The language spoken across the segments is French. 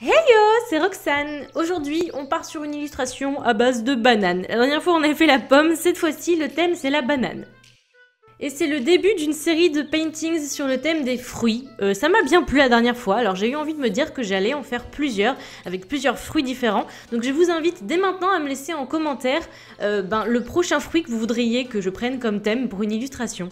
Hey yo, c'est Roxane. Aujourd'hui, on part sur une illustration à base de bananes. La dernière fois, on avait fait la pomme, cette fois-ci, le thème, c'est la banane. Et c'est le début d'une série de paintings sur le thème des fruits. Ça m'a bien plu la dernière fois, alors j'ai eu envie de me dire que j'allais en faire plusieurs, avec plusieurs fruits différents. Donc je vous invite dès maintenant à me laisser en commentaire le prochain fruit que vous voudriez que je prenne comme thème pour une illustration.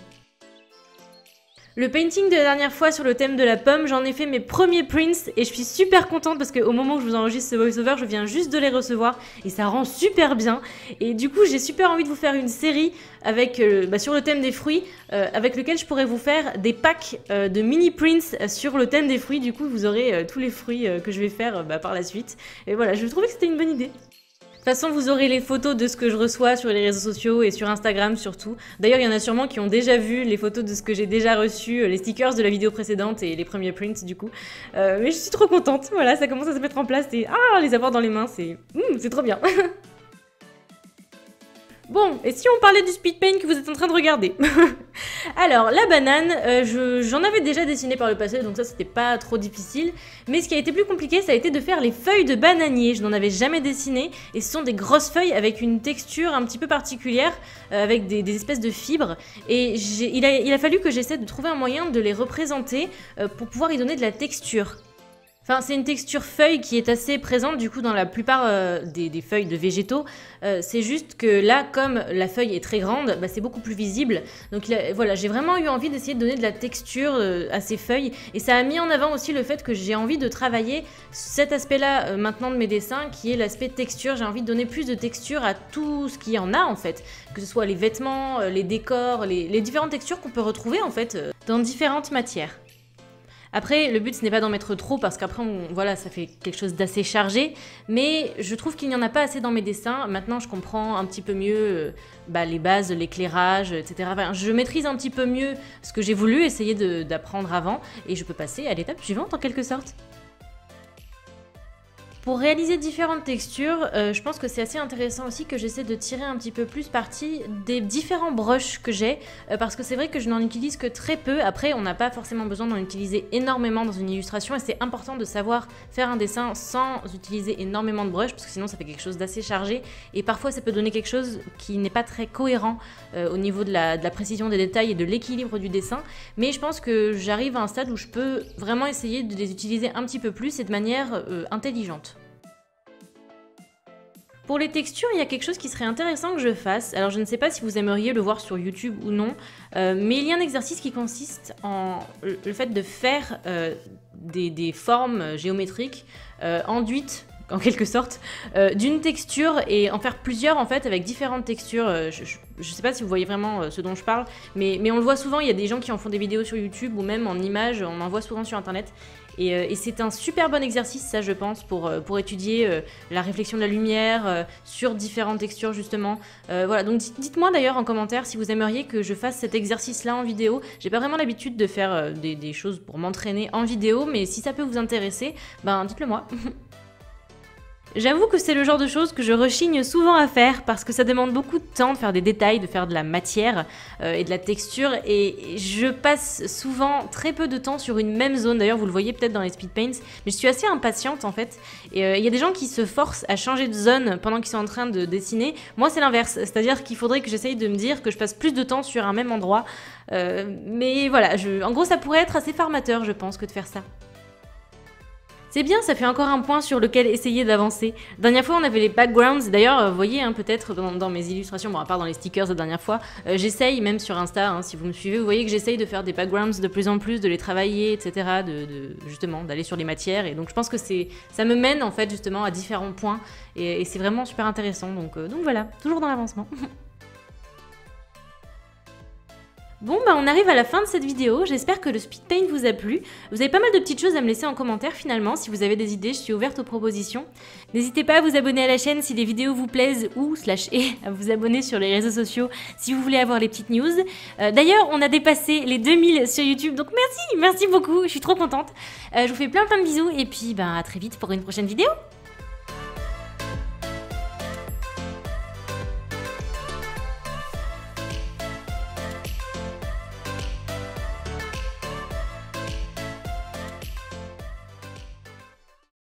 Le painting de la dernière fois sur le thème de la pomme, j'en ai fait mes premiers prints et je suis super contente parce qu'au moment où je vous enregistre ce voice-over, je viens juste de les recevoir et ça rend super bien. Et du coup, j'ai super envie de vous faire une série avec, sur le thème des fruits, avec lequel je pourrais vous faire des packs de mini prints sur le thème des fruits. Du coup, vous aurez tous les fruits que je vais faire par la suite. Et voilà, je trouvais que c'était une bonne idée. De toute façon, vous aurez les photos de ce que je reçois sur les réseaux sociaux et sur Instagram surtout. D'ailleurs, il y en a sûrement qui ont déjà vu les photos de ce que j'ai déjà reçu, les stickers de la vidéo précédente et les premiers prints du coup. Mais je suis trop contente, voilà, ça commence à se mettre en place et les avoir dans les mains, c'est trop bien. Bon, et si on parlait du speed paint que vous êtes en train de regarder? Alors, la banane, j'en avais déjà dessiné par le passé, donc ça c'était pas trop difficile. Mais ce qui a été plus compliqué, ça a été de faire les feuilles de bananier. Je n'en avais jamais dessiné, et ce sont des grosses feuilles avec une texture un petit peu particulière, avec des espèces de fibres. Et il a fallu que j'essaie de trouver un moyen de les représenter pour pouvoir y donner de la texture. Enfin, c'est une texture feuille qui est assez présente du coup dans la plupart des feuilles de végétaux. C'est juste que là, comme la feuille est très grande, c'est beaucoup plus visible. Donc voilà, j'ai vraiment eu envie d'essayer de donner de la texture à ces feuilles. Et ça a mis en avant aussi le fait que j'ai envie de travailler cet aspect-là maintenant de mes dessins, qui est l'aspect texture. J'ai envie de donner plus de texture à tout ce qu'il y en a en fait. Que ce soit les vêtements, les décors, les différentes textures qu'on peut retrouver en fait dans différentes matières. Après, le but ce n'est pas d'en mettre trop parce qu'après, voilà, ça fait quelque chose d'assez chargé, mais je trouve qu'il n'y en a pas assez dans mes dessins. Maintenant, je comprends un petit peu mieux les bases, l'éclairage, etc. Enfin, je maîtrise un petit peu mieux ce que j'ai voulu essayer d'apprendre avant et je peux passer à l'étape suivante en quelque sorte. Pour réaliser différentes textures, je pense que c'est assez intéressant aussi que j'essaie de tirer un petit peu plus parti des différents brushes que j'ai, parce que c'est vrai que je n'en utilise que très peu. Après, on n'a pas forcément besoin d'en utiliser énormément dans une illustration, et c'est important de savoir faire un dessin sans utiliser énormément de brushes, parce que sinon ça fait quelque chose d'assez chargé, et parfois ça peut donner quelque chose qui n'est pas très cohérent au niveau de la précision des détails et de l'équilibre du dessin. Mais je pense que j'arrive à un stade où je peux vraiment essayer de les utiliser un petit peu plus et de manière intelligente. Pour les textures, il y a quelque chose qui serait intéressant que je fasse. Alors je ne sais pas si vous aimeriez le voir sur YouTube ou non, mais il y a un exercice qui consiste en le fait de faire des formes géométriques enduites, en quelque sorte, d'une texture et en faire plusieurs en fait avec différentes textures. Je sais pas si vous voyez vraiment ce dont je parle, mais on le voit souvent, il y a des gens qui en font des vidéos sur YouTube ou même en images, on en voit souvent sur internet. Et c'est un super bon exercice, ça je pense, pour étudier la réflexion de la lumière sur différentes textures justement. Voilà, donc dites-moi d'ailleurs en commentaire si vous aimeriez que je fasse cet exercice-là en vidéo. J'ai pas vraiment l'habitude de faire des choses pour m'entraîner en vidéo, mais si ça peut vous intéresser, dites-le moi. J'avoue que c'est le genre de choses que je rechigne souvent à faire parce que ça demande beaucoup de temps de faire des détails, de faire de la matière et de la texture, et je passe souvent très peu de temps sur une même zone. D'ailleurs vous le voyez peut-être dans les speed paints, mais je suis assez impatiente en fait, et il y a des gens qui se forcent à changer de zone pendant qu'ils sont en train de dessiner. Moi c'est l'inverse, c'est-à-dire qu'il faudrait que j'essaye de me dire que je passe plus de temps sur un même endroit, mais voilà, en gros ça pourrait être assez formateur je pense que de faire ça. C'est bien, ça fait encore un point sur lequel essayer d'avancer. La dernière fois, on avait les backgrounds. D'ailleurs, vous voyez, peut-être dans mes illustrations, à part dans les stickers la dernière fois, j'essaye, même sur Insta, si vous me suivez, vous voyez que j'essaye de faire des backgrounds de plus en plus, de les travailler, etc., justement, d'aller sur les matières. Et donc, je pense que ça me mène, en fait, justement, à différents points. Et c'est vraiment super intéressant. Donc voilà, toujours dans l'avancement. Bon, on arrive à la fin de cette vidéo, j'espère que le speed paint vous a plu. Vous avez pas mal de petites choses à me laisser en commentaire finalement, si vous avez des idées, je suis ouverte aux propositions. N'hésitez pas à vous abonner à la chaîne si les vidéos vous plaisent ou / à vous abonner sur les réseaux sociaux si vous voulez avoir les petites news. D'ailleurs, on a dépassé les 2000 sur YouTube, donc merci beaucoup, je suis trop contente. Je vous fais plein de bisous et puis à très vite pour une prochaine vidéo.